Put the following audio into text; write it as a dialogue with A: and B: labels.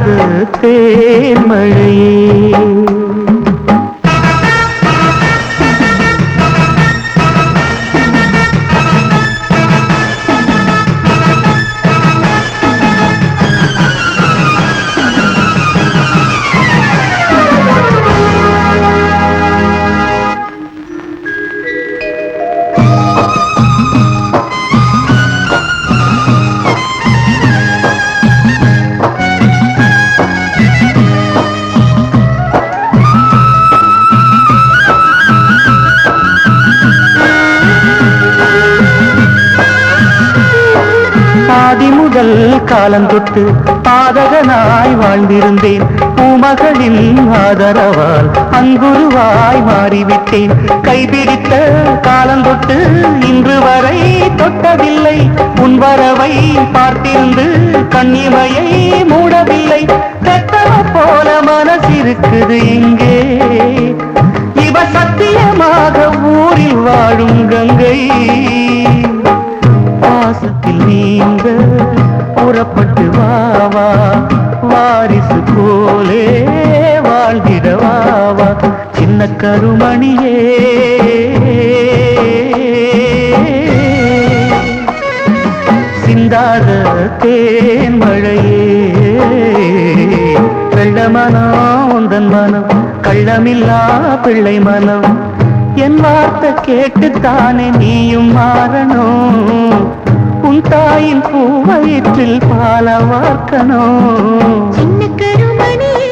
A: சிந்தாது தேன்மழையே. ஆதி முதல் காலந்தொட்டு பாதகனாய் வாழ்ந்திருந்தேன். பூமகளின் ஆதரவால் அங்குருவாய் மாறிவிட்டேன். கைபிடித்த காலந்தொட்டு இன்று வரை தொட்டதில்லை. உன் வரவை பார்த்திருந்து கண்ணிமையை மூடவில்லை. கட்டள போல மனசிருக்குது இங்கே. இவ சத்தியமாக ஊரில் வாழும் கங்கை. பாசத்தில் நீங்க புறப்பட்டு வாவா, வாரிசு போலே வாழ்ந்திட வாவா, சின்ன கருமணியே. சிந்தாத தேன்மழையே. வெள்ள மனம் உந்தன் மனம், கள்ளமில்லா பிள்ளை மனம். என் வார்த்தை கேட்டுத்தானே நீயும் மாறணும். உன் தாயின் பூவயிற்றில் பால வார்க்கணும்.
B: சின்ன கருமணியே